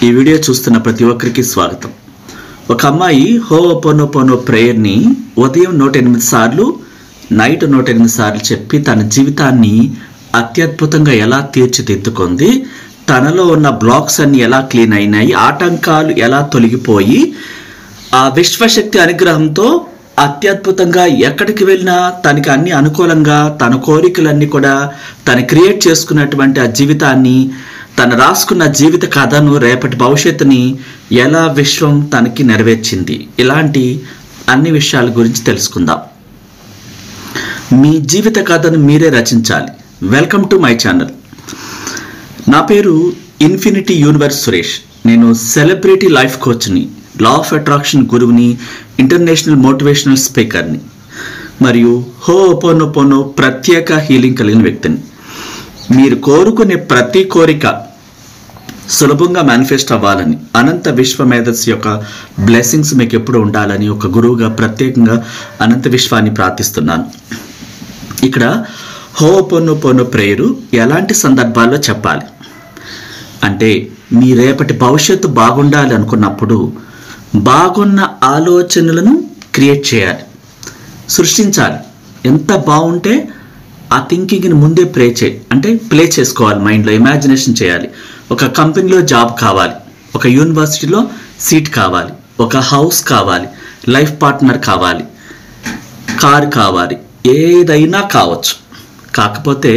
ఈ వీడియో చూస్తున్న ప్రతి ఒక్కరికి స్వాగతం. ఒక అమ్మాయి హోపోనోపోనో ప్రేయర్ని ఉదయం 108 సార్లు, నైట్ 108 సార్లు చెప్పి తన జీవితాన్ని అత్యద్భుతంగా ఎలా తీర్చిదిద్దుకుంది, తనలో ఉన్న బ్లాక్స్ అన్ని ఎలా క్లీన్ అయినాయి, ఆటంకాలు ఎలా తొలగిపోయి ఆ విశ్వశక్తి అనుగ్రహంతో అత్యద్భుతంగా ఎక్కడికి వెళ్ళినా తనకి అన్ని అనుకూలంగా తన కోరికలన్నీ కూడా తను క్రియేట్ చేసుకున్నటువంటి ఆ జీవితాన్ని, తను రాసుకున్న జీవిత కథను, రేపటి భవిష్యత్తుని ఎలా విశ్వం తనకి నెరవేర్చింది, ఇలాంటి అన్ని విషయాల గురించి తెలుసుకుందాం. మీ జీవిత కథను మీరే రచించాలి. Welcome to my channel. నా పేరు ఇన్ఫినిటీ యూనివర్స్ సురేష్. నేను సెలబ్రిటీ లైఫ్ కోచ్ని, లా ఆఫ్ అట్రాక్షన్ గురువుని, ఇంటర్నేషనల్ మోటివేషనల్ స్పీకర్ని మరియు హోపోనోపోనో ప్రత్యేక హీలింగ్ కలిగిన వ్యక్తిని. మీరు కోరుకునే ప్రతి కోరిక సులభంగా మేనిఫెస్ట్ అవ్వాలని, అనంత విశ్వ మేధస్సు యొక్క బ్లెస్సింగ్స్ మీకు ఎప్పుడు ఉండాలని ఒక గురువుగా ప్రత్యేకంగా అనంత విశ్వాన్ని ప్రార్థిస్తున్నాను. ఇక్కడ హోపోనోపోనో ప్రేయరు ఎలాంటి సందర్భాల్లో చెప్పాలి అంటే, మీ రేపటి భవిష్యత్తు బాగుండాలి అనుకున్నప్పుడు బాగున్న ఆలోచనలను క్రియేట్ చేయాలి, సృష్టించాలి. ఎంత బాగుంటే ఆ థింకింగ్ని ముందే ప్లే చేసుకోవాలి, మైండ్లో ఇమాజినేషన్ చేయాలి. ఒక కంపెనీలో జాబ్ కావాలి, ఒక యూనివర్సిటీలో సీట్ కావాలి, ఒక హౌస్ కావాలి, లైఫ్ పార్ట్నర్ కావాలి, కార్ కావాలి, ఏదైనా కావచ్చు. కాకపోతే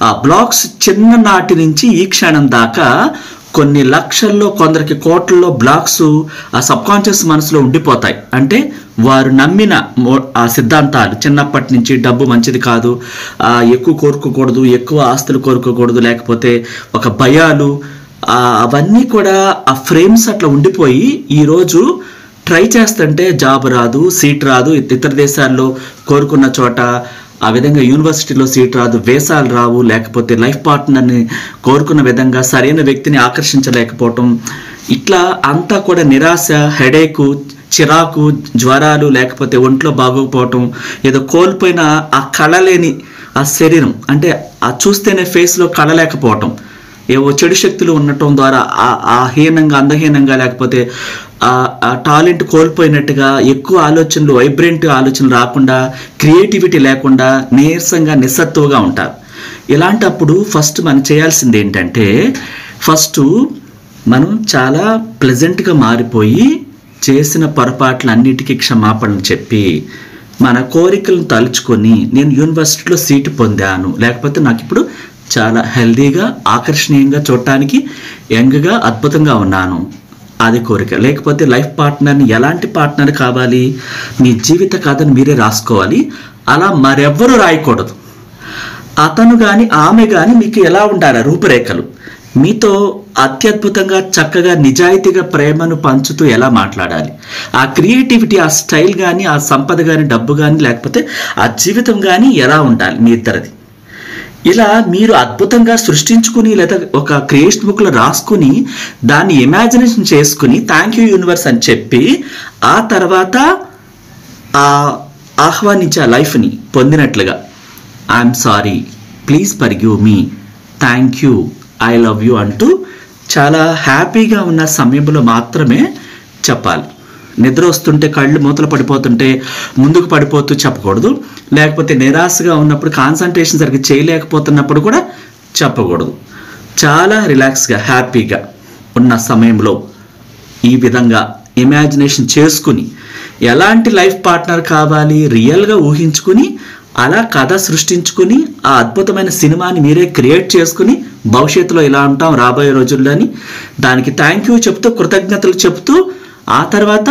ఆ బ్లాక్స్ చిన్ననాటి నుంచి ఈ క్షణం దాకా కొన్ని లక్షల్లో, కొందరికి కోట్లలో బ్లాక్స్ ఆ సబ్కాన్షియస్ మనసులో ఉండిపోతాయి. అంటే వారు నమ్మిన ఆ సిద్ధాంతాలు చిన్నప్పటి నుంచి, డబ్బు మంచిది కాదు, ఎక్కువ కోరుకోకూడదు, ఎక్కువ ఆస్తులు కోరుకోకూడదు, లేకపోతే ఒక భయాలు, అవన్నీ కూడా ఆ ఫ్రేమ్స్ అట్లా ఉండిపోయి ఈరోజు ట్రై చేస్తుంటే జాబ్ రాదు, సీట్ రాదు, ఇతర దేశాల్లో కోరుకున్న చోట ఆ విధంగా యూనివర్సిటీలో సీట్ రాదు, వేసాలు రావు, లేకపోతే లైఫ్ పార్ట్నర్ని కోరుకున్న విధంగా సరైన వ్యక్తిని ఆకర్షించలేకపోవటం, ఇట్లా అంతా కూడా నిరాశ, హెడేకు, చిరాకు, జ్వరాలు, లేకపోతే ఒంట్లో బాగోకపోవటం, ఏదో కోల్పోయిన ఆ కళలేని ఆ శరీరం, అంటే ఆ చూస్తేనే ఫేస్లో కళ లేకపోవటం, ఏవో చెడు శక్తులు ఉండటం ద్వారా ఆ హీనంగా, అందహీనంగా, లేకపోతే ఆ టాలెంట్ కోల్పోయినట్టుగా ఎక్కువ ఆలోచనలు, వైబ్రెంట్ ఆలోచనలు రాకుండా, క్రియేటివిటీ లేకుండా నీరసంగా, నిస్సత్తువుగా ఉంటారు. ఇలాంటప్పుడు ఫస్ట్ మనం చేయాల్సింది ఏంటంటే, ఫస్ట్ మనం చాలా ప్లెజెంట్గా మారిపోయి చేసిన పొరపాట్లన్నిటికీ క్షమాపణలు చెప్పి మన కోరికలను తలుచుకొని, నేను యూనివర్సిటీలో సీటు పొందాను, లేకపోతే నాకు ఇప్పుడు చాలా హెల్దీగా, ఆకర్షణీయంగా, చూడటానికి యంగ్గా, అద్భుతంగా ఉన్నాను, అది కోరిక. లేకపోతే లైఫ్ పార్ట్నర్ని, ఎలాంటి పార్ట్నర్ కావాలి, మీ జీవిత కథను మీరే రాసుకోవాలి. అలా మరెవ్వరూ రాయకూడదు. అతను కానీ ఆమె కానీ మీకు ఎలా ఉండాలి, రూపురేఖలు, మీతో అత్యద్భుతంగా, చక్కగా, నిజాయితీగా ప్రేమను పంచుతూ ఎలా మాట్లాడాలి, ఆ క్రియేటివిటీ, ఆ స్టైల్ కానీ, ఆ సంపద కానీ, డబ్బు కానీ, లేకపోతే ఆ జీవితం కానీ ఎలా ఉండాలి మీ ఇద్దరిది. ఇలా మీరు అద్భుతంగా సృష్టించుకుని, లేదా ఒక క్రియేషన్ బుక్లో రాసుకుని, దాన్ని ఇమాజినేషన్ చేసుకుని థ్యాంక్ యూ యూనివర్స్ అని చెప్పి, ఆ తర్వాత ఆహ్వానించే ఆ లైఫ్ని పొందినట్లుగా, I'm sorry, please forgive me, thank you, I love you అంటూ చాలా హ్యాపీగా ఉన్న సమయంలో మాత్రమే చెప్పాలి. నిద్ర వస్తుంటే, కళ్ళు మూతలు పడిపోతుంటే, ముందుకు పడిపోతూ చెప్పకూడదు. లేకపోతే నిరాశగా ఉన్నప్పుడు, కాన్సన్ట్రేషన్ సరిగ్గా చేయలేకపోతున్నప్పుడు కూడా చెప్పకూడదు. చాలా రిలాక్స్గా, హ్యాపీగా ఉన్న సమయంలో ఈ విధంగా ఇమాజినేషన్ చేసుకుని, ఎలాంటి లైఫ్ పార్ట్నర్ కావాలి రియల్గా ఊహించుకుని, అలా కథ సృష్టించుకుని, ఆ అద్భుతమైన సినిమాని మీరే క్రియేట్ చేసుకుని, భవిష్యత్తులో ఇలా ఉంటాం రాబోయే రోజుల్లో అని దానికి థ్యాంక్ యూ చెప్తూ, కృతజ్ఞతలు చెప్తూ, ఆ తర్వాత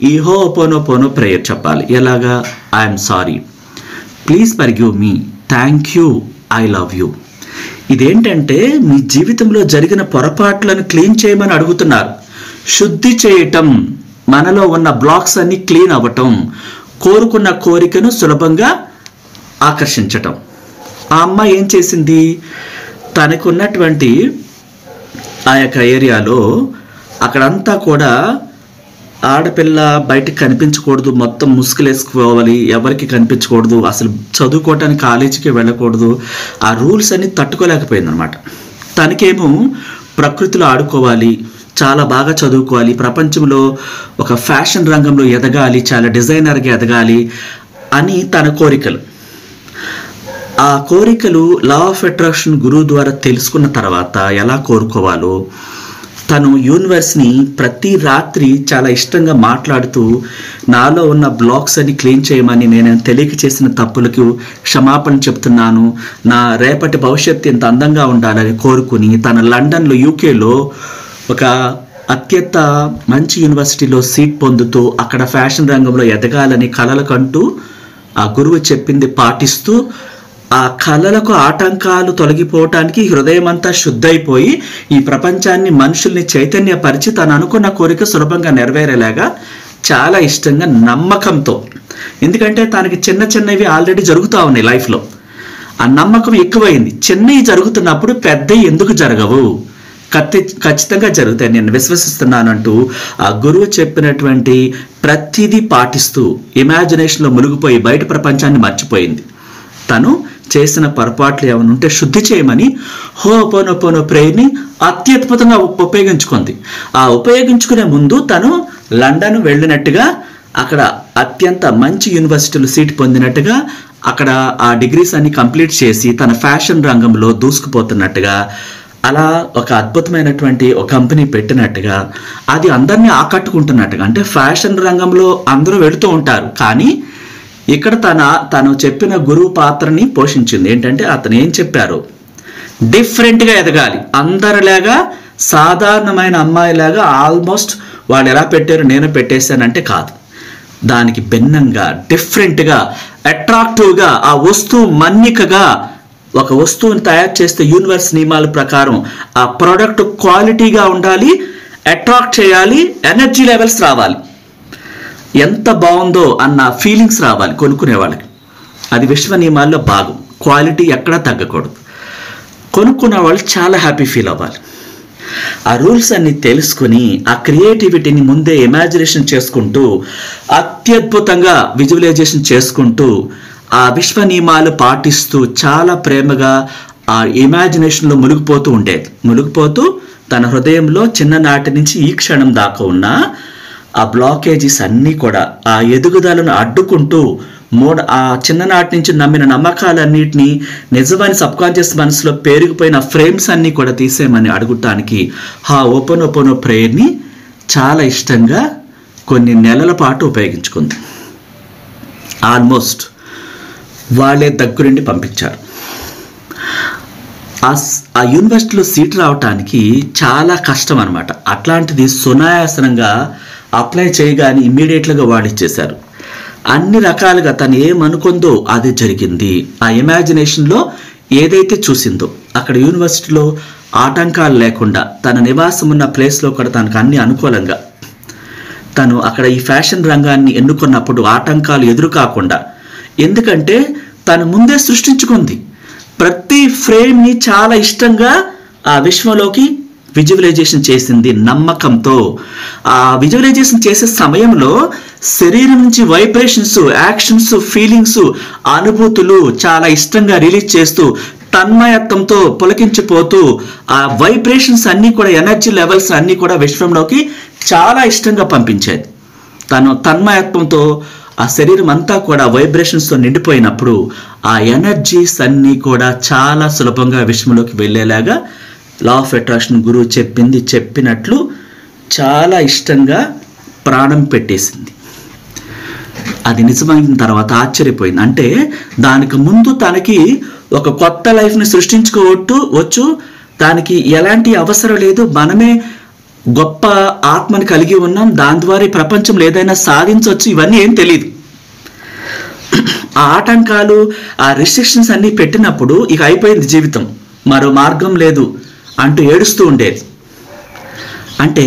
ఈ హోపోనోపోనో ప్రేయర్ చెప్పాలి. ఎలాగా, I'm sorry, please forgive me, thank you, I love you. ఇదేంటంటే, మీ జీవితంలో జరిగిన పొరపాట్లను క్లీన్ చేయమని అడుగుతున్నారు. శుద్ధి చేయటం, మనలో ఉన్న బ్లాక్స్ అన్ని క్లీన్ అవ్వటం, కోరుకున్న కోరికను సులభంగా ఆకర్షించటం. ఆ అమ్మాయి ఏం చేసింది, తనకున్నటువంటి ఆ యొక్క ఏరియాలో అక్కడంతా కూడా ఆడపిల్ల బయటికి కనిపించకూడదు, మొత్తం ముసుగులేసుకోవాలి, ఎవరికి కనిపించకూడదు, అసలు చదువుకోవటానికి కాలేజీకి వెళ్ళకూడదు, ఆ రూల్స్ అన్ని తట్టుకోలేకపోయింది అనమాట. తనకేమో ప్రకృతిలో ఆడుకోవాలి, చాలా బాగా చదువుకోవాలి, ప్రపంచంలో ఒక ఫ్యాషన్ రంగంలో ఎదగాలి, చాలా డిజైనర్గా ఎదగాలి అని తన కోరికలు. ఆ కోరికలు లా ఆఫ్ అట్రాక్షన్ గురువు ద్వారా తెలుసుకున్న తర్వాత ఎలా కోరుకోవాలో తను యూనివర్స్ని ప్రతి రాత్రి చాలా ఇష్టంగా మాట్లాడుతూ నాలో ఉన్న బ్లాక్స్ అన్ని క్లీన్ చేయమని, నేను తెలియక చేసిన తప్పులకు క్షమాపణ చెప్తున్నాను, నా రేపటి భవిష్యత్తు ఇంత అందంగా ఉండాలని కోరుకుని తన లండన్లో యూకేలో ఒక అత్యంత మంచి యూనివర్సిటీలో సీట్ పొందుతూ అక్కడ ఫ్యాషన్ రంగంలో ఎదగాలని కలలు కంటూ ఆ గురువు చెప్పింది పాటిస్తూ ఆ కళలకు ఆటంకాలు తొలగిపోవటానికి హృదయం అంతా శుద్ధైపోయి ఈ ప్రపంచాన్ని మనుషుల్ని చైతన్యపరిచి తను అనుకున్న కోరిక సులభంగా నెరవేరేలాగా చాలా ఇష్టంగా నమ్మకంతో, ఎందుకంటే తనకి చిన్న చిన్నవి ఆల్రెడీ జరుగుతూ ఉన్నాయి లైఫ్లో, ఆ నమ్మకం ఎక్కువైంది. చిన్నవి జరుగుతున్నప్పుడు పెద్దవి ఎందుకు జరగవు, ఖచ్చితంగా జరుగుతాయి, నేను విశ్వసిస్తున్నానంటూ ఆ గురువు చెప్పినటువంటి ప్రతిదీ పాటిస్తూ ఇమాజినేషన్లో మునిగిపోయి బయట ప్రపంచాన్ని మర్చిపోయింది. తను చేసిన పొరపాట్లు ఏమైనా ఉంటే శుద్ధి చేయమని హోపోనోపోనో ప్రేయర్ని అత్యద్భుతంగా ఉపయోగించుకుంది. ఆ ఉపయోగించుకునే ముందు తను లండన్ వెళ్ళినట్టుగా, అక్కడ అత్యంత మంచి యూనివర్సిటీలో సీట్ పొందినట్టుగా, అక్కడ ఆ డిగ్రీస్ అన్ని కంప్లీట్ చేసి తన ఫ్యాషన్ రంగంలో దూసుకుపోతున్నట్టుగా, అలా ఒక అద్భుతమైనటువంటి ఒక కంపెనీ పెట్టినట్టుగా, అది అందరినీ ఆకట్టుకుంటున్నట్టుగా. అంటే ఫ్యాషన్ రంగంలో అందరూ వెళుతూ ఉంటారు, కానీ ఇక్కడ తను చెప్పిన గురువు పాత్రని పోషించింది. ఏంటంటే అతను ఏం చెప్పారు, డిఫరెంట్గా ఎదగాలి, అందరిలాగా సాధారణమైన అమ్మాయిలాగా ఆల్మోస్ట్ వాళ్ళు ఎలా పెట్టారు నేను పెట్టేశానంటే కాదు, దానికి భిన్నంగా డిఫరెంట్గా అట్రాక్టివ్గా ఆ వస్తువు మన్నికగా ఒక వస్తువుని తయారు చేస్తే యూనివర్స్ నియమాల ప్రకారం ఆ ప్రోడక్ట్ క్వాలిటీగా ఉండాలి, అట్రాక్ట్ చేయాలి, ఎనర్జీ లెవెల్స్ రావాలి, ఎంత బాగుందో అన్న ఫీలింగ్స్ రావాలి కొనుక్కునే వాళ్ళకి. అది విశ్వ నియమాల్లో భాగం. క్వాలిటీ ఎక్కడా తగ్గకూడదు, కొనుక్కున్న వాళ్ళు చాలా హ్యాపీ ఫీల్ అవ్వాలి. ఆ రూల్స్ అన్ని తెలుసుకుని ఆ క్రియేటివిటీని ముందే ఇమాజినేషన్ చేసుకుంటూ అత్యద్భుతంగా విజువలైజేషన్ చేసుకుంటూ ఆ విశ్వ నియమాలు పాటిస్తూ చాలా ప్రేమగా ఆ ఇమాజినేషన్లో మునిగిపోతూ తన హృదయంలో చిన్ననాటి నుంచి ఈ క్షణం దాకా ఉన్న ఆ బ్లాకేజెస్ అన్నీ కూడా ఆ ఎదుగుదలను అడ్డుకుంటూ ఆ చిన్ననాటి నుంచి నమ్మిన నమ్మకాలన్నిటినీ నిజమైన సబ్కాన్షియస్ మనసులో పేరుకుపోయిన ఫ్రేమ్స్ అన్నీ కూడా తీసేయమని అడుగుటానికి ఆ ఓపెన్ ప్రేయర్ని చాలా ఇష్టంగా కొన్ని నెలల పాటు ఉపయోగించుకుంది. ఆల్మోస్ట్ వాళ్ళే దగ్గరుండి పంపించారు. ఆ యూనివర్సిటీలో సీట్ రావటానికి చాలా కష్టం అనమాట. అట్లాంటిది సునాయాసనంగా అప్లై చేయగానే ఇమ్మీడియట్గా వాళ్ళు ఇచ్చేశారు. అన్ని రకాలుగా తను ఏమనుకుందో అది జరిగింది. ఆ ఇమాజినేషన్లో ఏదైతే చూసిందో అక్కడ యూనివర్సిటీలో ఆటంకాలు లేకుండా తన నివాసం ఉన్న ప్లేస్లో కూడా తనకు అన్ని అనుకూలంగా, తను అక్కడ ఈ ఫ్యాషన్ రంగాన్ని ఎన్నుకున్నప్పుడు ఆటంకాలు ఎదురు కాకుండా, ఎందుకంటే తను ముందే సృష్టించుకుంది ప్రతి ఫ్రేమ్ని చాలా ఇష్టంగా ఆ విశ్వంలోకి విజువలైజేషన్ చేసింది నమ్మకంతో. ఆ విజువలైజేషన్ చేసే సమయంలో శరీరం నుంచి వైబ్రేషన్స్, యాక్షన్స్, ఫీలింగ్స్, అనుభూతులు చాలా ఇష్టంగా రిలీజ్ చేస్తూ తన్మయత్వంతో పులకించిపోతూ ఆ వైబ్రేషన్స్ అన్నీ కూడా ఎనర్జీ లెవెల్స్ అన్నీ కూడా విశ్వంలోకి చాలా ఇష్టంగా పంపించేది. తను తన్మయత్వంతో ఆ శరీరం అంతా కూడా వైబ్రేషన్స్తో నిండిపోయినప్పుడు ఆ ఎనర్జీస్ అన్నీ కూడా చాలా సులభంగా విశ్వంలోకి వెళ్ళేలాగా లా ఆఫ్ అట్రాక్షన్ గురువు చెప్పినట్లు చాలా ఇష్టంగా ప్రాణం పెట్టేసింది. అది నిజమైన తర్వాత ఆశ్చర్యపోయింది. అంటే దానికి ముందు తనకి ఒక కొత్త లైఫ్ని సృష్టించుకోవచ్చు, దానికి ఎలాంటి అవసరం లేదు, మనమే గొప్ప ఆత్మని కలిగి ఉన్నాం, దాని ద్వారా ఈ ప్రపంచంలో ఏదైనా సాధించవచ్చు, ఇవన్నీ ఏం తెలియదు. ఆ ఆటంకాలు, ఆ రిస్ట్రిక్షన్స్ అన్నీ పెట్టినప్పుడు ఇక అయిపోయింది జీవితం, మరో మార్గం లేదు అంటూ ఏడుస్తూ ఉండేది. అంటే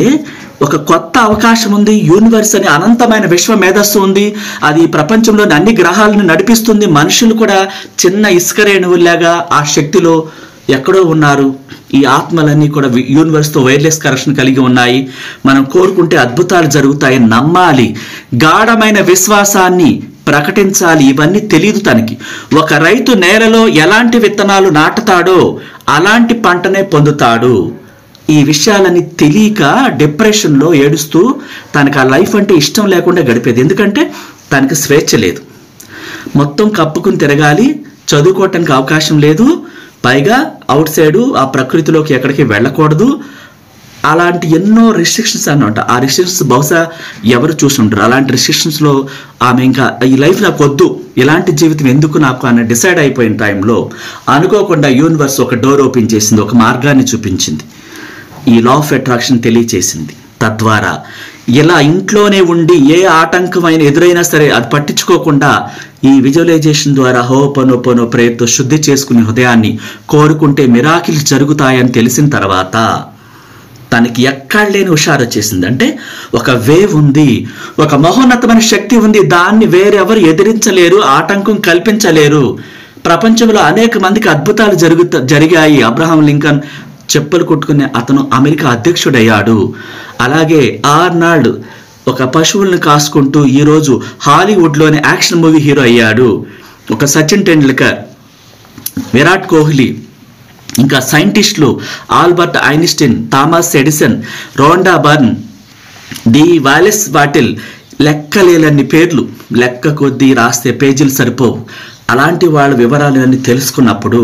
ఒక కొత్త అవకాశం ఉంది, యూనివర్స్ అని అనంతమైన విశ్వ మేధస్సు ఉంది, అది ప్రపంచంలోని అన్ని గ్రహాలను నడిపిస్తుంది, మనుషులు కూడా చిన్న ఇసుక రేణువులాగా ఆ శక్తిలో ఎక్కడో ఉన్నారు, ఈ ఆత్మలన్నీ కూడా యూనివర్స్తో వైర్లెస్ కనెక్షన్ కలిగి ఉన్నాయి, మనం కోరుకుంటే అద్భుతాలు జరుగుతాయని నమ్మాలి, గాఢమైన విశ్వాసాన్ని ప్రకటించాలి. ఇవన్నీ తెలియదు తనకి. ఒక రైతు నేలలో ఎలాంటి విత్తనాలు నాటుతాడో అలాంటి పంటనే పొందుతాడు. ఈ విషయాలని తెలియక డిప్రెషన్లో ఏడుస్తూ తనకు ఆ లైఫ్ అంటే ఇష్టం లేకుండా గడిపేది. ఎందుకంటే తనకు స్వేచ్ఛ లేదు, మొత్తం కప్పుకుని తిరగాలి, చదువుకోవటానికి అవకాశం లేదు, పైగా అవుట్ సైడు ఆ ప్రకృతిలోకి ఎక్కడికి వెళ్ళకూడదు. అలాంటి ఎన్నో రిస్ట్రిక్షన్స్ అన్నమాట. ఆ రిస్ట్రిక్షన్స్ బహుశా ఎవరు చూసుంటారు. అలాంటి రిస్ట్రిక్షన్స్లో ఆమె ఇంకా ఈ లైఫ్ నాకు వద్దు, ఇలాంటి జీవితం ఎందుకు నాకు అని డిసైడ్ అయిపోయిన టైంలో అనుకోకుండా యూనివర్స్ ఒక డోర్ ఓపెన్ చేసింది, ఒక మార్గాన్ని చూపించింది, ఈ లా ఆఫ్ అట్రాక్షన్ తెలియచేసింది. తద్వారా ఇలా ఇంట్లోనే ఉండి ఏ ఆటంకమైన ఎదురైనా సరే అది పట్టించుకోకుండా ఈ విజువలైజేషన్ ద్వారా హోపోనోపోనో ప్రేయర్తో శుద్ధి చేసుకునే హృదయాన్ని కోరుకుంటే మిరాకిల్స్ జరుగుతాయని తెలిసిన తర్వాత తనకి ఎక్కడ లేని హుషారు వచ్చేసింది. అంటే ఒక వేవ్ ఉంది, ఒక మహోన్నతమైన శక్తి ఉంది, దాన్ని వేరెవరు ఎదిరించలేరు, ఆటంకం కల్పించలేరు. ప్రపంచంలో అనేక మందికి అద్భుతాలు జరిగాయి. అబ్రహాం లింకన్ చెప్పులు కొట్టుకునే అతను అమెరికా అధ్యక్షుడయ్యాడు. అలాగే ఆర్నాల్డ్ ఒక పశువులను కాసుకుంటూ ఈరోజు హాలీవుడ్లోని యాక్షన్ మూవీ హీరో అయ్యాడు. ఒక సచిన్ టెండూల్కర్, విరాట్ కోహ్లీ, ఇంకా సైంటిస్టులు Albert Einstein, Thomas Edison, రోండా burn, the Wallace bottle, లెక్కలేని పేర్లు, లెక్క కొద్దీ రాస్తే పేజీలు సరిపోవు. అలాంటి వాళ్ళ వివరాలన్నీ తెలుసుకున్నప్పుడు,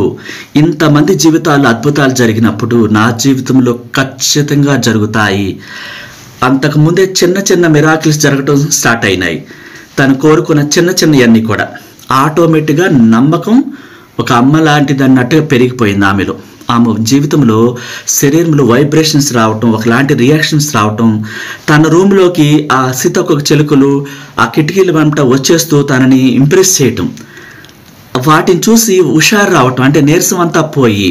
ఇంతమంది జీవితాల్లో అద్భుతాలు జరిగినప్పుడు నా జీవితంలో ఖచ్చితంగా జరుగుతాయి. అంతకుముందే చిన్న చిన్న మిరాకిల్స్ జరగటం స్టార్ట్ అయినాయి. తను కోరుకున్న చిన్న చిన్నవన్నీ కూడా ఆటోమేటిక్గా నమ్మకం ఒక అమ్మ లాంటిది అన్నట్టుగా పెరిగిపోయింది ఆమెలో. ఆమె జీవితంలో శరీరంలో వైబ్రేషన్స్ రావటం, ఒకలాంటి రియాక్షన్స్ రావటం, తన రూమ్లోకి ఆ సీతాకోక చిలుకలు ఆ కిటికీల వెంట వచ్చేస్తూ తనని ఇంప్రెస్ చేయటం, వాటిని చూసి హుషారు రావటం, అంటే నీరసం అంతా పోయి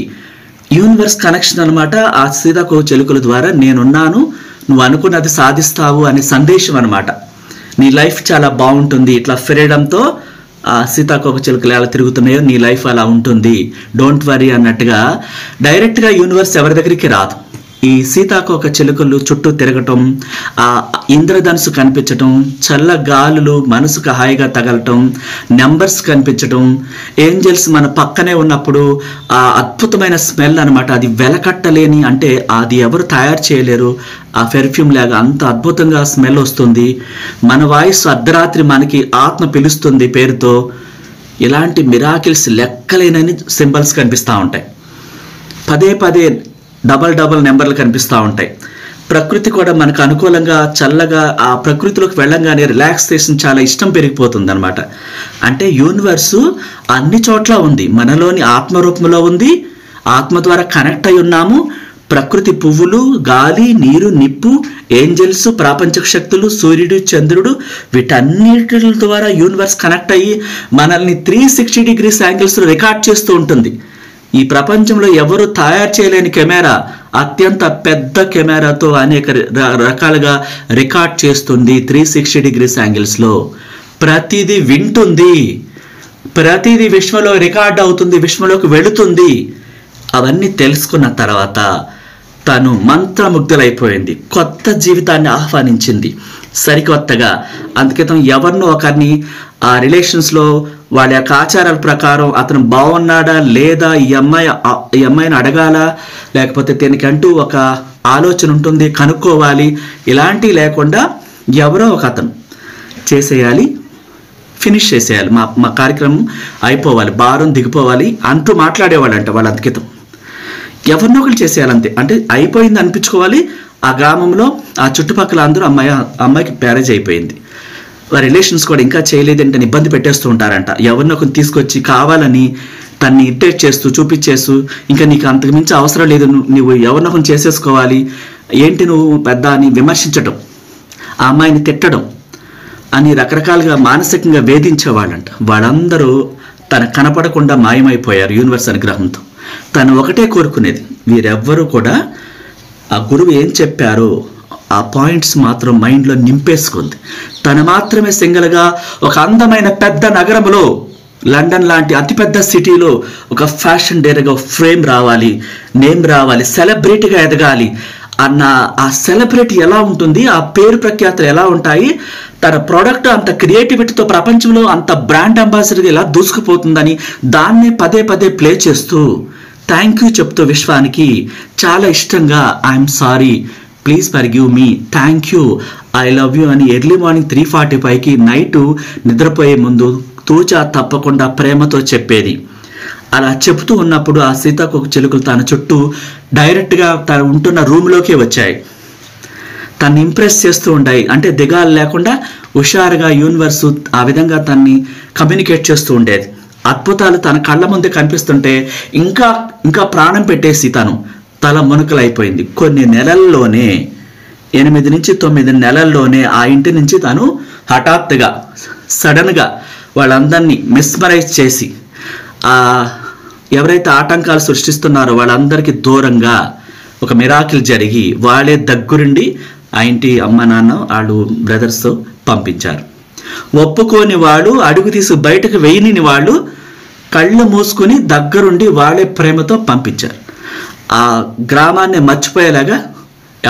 యూనివర్స్ కనెక్షన్ అనమాట. ఆ సీతాకోక చిలుకల ద్వారా నేనున్నాను, నువ్వు అనుకున్నది సాధిస్తావు అనే సందేశం అనమాట. నీ లైఫ్ చాలా బాగుంటుంది, ఇట్లా ఫ్రీడంతో ఆ సీతాకోక చిలుకలు ఎలా తిరుగుతున్నాయో నీ లైఫ్ అలా ఉంటుంది, డోంట్ వరీ అన్నట్టుగా డైరెక్ట్గా యూనివర్స్ ఎవరి దగ్గరికి రాదు. ఈ సీతాకోక చిలుకలు చుట్టూ తిరగటం, ఆ ఇంద్రధనుసు కనిపించటం, చల్ల గాలులు మనసుకు హాయిగా తగలటం, నెంబర్స్ కనిపించటం, ఏంజల్స్ మన పక్కనే ఉన్నప్పుడు ఆ అద్భుతమైన స్మెల్ అనమాట. అది వెలకట్టలేని, అంటే అది ఎవరు తయారు చేయలేరు. ఆ పెర్ఫ్యూమ్ లాగా అంత అద్భుతంగా స్మెల్ వస్తుంది. మన వాయిస్ అర్ధరాత్రి మనకి ఆత్మ పిలుస్తుంది పేరుతో. ఇలాంటి మిరాకిల్స్ లెక్కలేనని సింబల్స్ కనిపిస్తూ ఉంటాయి. పదే పదే డబల్ నెంబర్లు కనిపిస్తూ ఉంటాయి. ప్రకృతి కూడా మనకు అనుకూలంగా చల్లగా ఆ ప్రకృతిలోకి వెళ్ళంగానే రిలాక్సేషన్ చాలా ఇష్టం పెరిగిపోతుంది అనమాట. అంటే యూనివర్సు అన్ని చోట్ల ఉంది, మనలోని ఆత్మరూపంలో ఉంది, ఆత్మ ద్వారా కనెక్ట్ అయి ఉన్నాము. ప్రకృతి, పువ్వులు, గాలి, నీరు, నిప్పు, ఏంజల్స్, ప్రాపంచక శక్తులు, సూర్యుడు, చంద్రుడు, వీటన్నిటి ద్వారా యూనివర్స్ కనెక్ట్ అయ్యి మనల్ని 360 degrees యాంగిల్స్ రికార్డ్ చేస్తూ ఉంటుంది. ఈ ప్రపంచంలో ఎవరు తయారు చేయలేని కెమెరా, అత్యంత పెద్ద కెమెరాతో అనేక రకాలుగా రికార్డ్ చేస్తుంది 360 degrees యాంగిల్స్లో. ప్రతిదీ వింటుంది, ప్రతిదీ విశ్వంలో రికార్డ్ అవుతుంది, విశ్వంలోకి వెళుతుంది. అవన్నీ తెలుసుకున్న తర్వాత తను మంత్రముగ్ధులైపోయింది, కొత్త జీవితాన్ని ఆహ్వానించింది సరికొత్తగా. అందుకేతం ఎవరినో ఒకరిని ఆ రిలేషన్స్లో వాళ్ళ యొక్క ఆచారాల ప్రకారం అతను బాగున్నాడా లేదా, ఈ అమ్మాయిని అడగాల, లేకపోతే దీనికంటూ ఒక ఆలోచన ఉంటుంది, కనుక్కోవాలి, ఇలాంటివి లేకుండా ఎవరో ఒక అతను చేసేయాలి, ఫినిష్ చేసేయాలి, మా కార్యక్రమం అయిపోవాలి, భారం దిగిపోవాలి అంటూ మాట్లాడేవాళ్ళంట వాళ్ళ అంకితం. ఎవరినో ఒకరు చేసేయాలంతే, అంటే అయిపోయింది అనిపించుకోవాలి. ఆ గ్రామంలో ఆ చుట్టుపక్కల అందరూ అమ్మాయికి మ్యారేజ్ అయిపోయింది, వారి రిలేషన్స్ కూడా ఇంకా చేయలేదంటే ఇబ్బంది పెట్టేస్తూ ఉంటారంట. ఎవరినో ఒకరిని తీసుకొచ్చి కావాలని తన్ని ఇరిటేట్ చేస్తూ చూపించేస్తూ, ఇంకా నీకు అంతకుమించి అవసరం లేదు, నువ్వు ఎవరినో ఒకరిని చేసేసుకోవాలి, ఏంటి నువ్వు పెద్ద అని విమర్శించడం, ఆ అమ్మాయిని తిట్టడం అని రకరకాలుగా మానసికంగా వేధించేవాళ్ళంట. వాళ్ళందరూ తన కనపడకుండా మాయమైపోయారు యూనివర్స్ అనుగ్రహంతో. తను ఒకటే కోరుకునేది, వీరెవ్వరూ కూడా ఆ గురువు ఏం చెప్పారో ఆ పాయింట్స్ మాత్రం మైండ్లో నింపేసుకుంది. తను మాత్రమే సింగిల్గా ఒక అందమైన పెద్ద నగరంలో, లండన్ లాంటి అతిపెద్ద సిటీలో ఒక ఫ్యాషన్ డేర్గా ఫ్రేమ్ రావాలి, నేమ్ రావాలి, సెలబ్రిటీగా ఎదగాలి అన్న ఆ సెలబ్రిటీ ఎలా ఉంటుంది, ఆ పేరు ప్రఖ్యాతులు ఎలా ఉంటాయి, తన ప్రోడక్ట్ అంత క్రియేటివిటీతో ప్రపంచంలో అంత బ్రాండ్ అంబాసిడర్గా ఎలా దూసుకుపోతుందని దాన్నే పదే పదే ప్లే చేస్తూ థ్యాంక్ యూ చెప్తూ విశ్వానికి చాలా ఇష్టంగా I'm sorry, please forgive me, thank you, I love you అని ఎర్లీ మార్నింగ్ 3:45కి నైటు నిద్రపోయే ముందు తూచా తప్పకుండా ప్రేమతో చెప్పేది. అలా చెబుతూ ఉన్నప్పుడు ఆ సీతాకోక చిలుకలు తన చుట్టూ డైరెక్ట్గా తను ఉంటున్న రూమ్లోకే వచ్చాయి. తన్ని ఇంప్రెస్ చేస్తూ ఉంటాయి. అంటే దిగాలు లేకుండా హుషారుగా యూనివర్స్ ఆ విధంగా తన్ని కమ్యూనికేట్ చేస్తూ ఉండేది. అద్భుతాలు తన కళ్ళ ముందే కనిపిస్తుంటే ఇంకా ఇంకా ప్రాణం పెట్టేసి తను తల మునకలైపోయింది. కొన్ని నెలల్లోనే 8 నుంచి 9 నెలల్లోనే ఆ ఇంటి నుంచి తను హఠాత్తుగా సడన్గా వాళ్ళందరినీ మిస్మరైజ్ చేసి ఎవరైతే ఆటంకాలు సృష్టిస్తున్నారో వాళ్ళందరికీ దూరంగా ఒక మిరాకిల్ జరిగి వాళ్ళే దగ్గరుండి ఆ ఇంటి అమ్మ నాన్న వాళ్ళు బ్రదర్స్తో పంపించారు. ఒప్పుకోని వాళ్ళు, అడుగు తీసి బయటకు వేయని వాళ్ళు కళ్ళు మూసుకుని దగ్గరుండి వాళ్ళే ప్రేమతో పంపించారు. ఆ గ్రామాన్ని మర్చిపోయేలాగా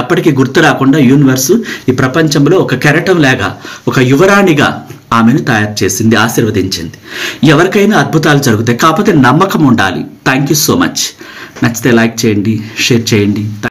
ఎప్పటికీ గుర్తు రాకుండా యూనివర్సు ఈ ప్రపంచంలో ఒక కెరటం లాగా ఒక యువరాణిగా ఆమెను తయారు చేసింది, ఆశీర్వదించింది. ఎవరికైనా అద్భుతాలు జరుగుతాయి, కాకపోతే నమ్మకం ఉండాలి. Thank you so much. నచ్చితే లైక్ చేయండి, షేర్ చేయండి.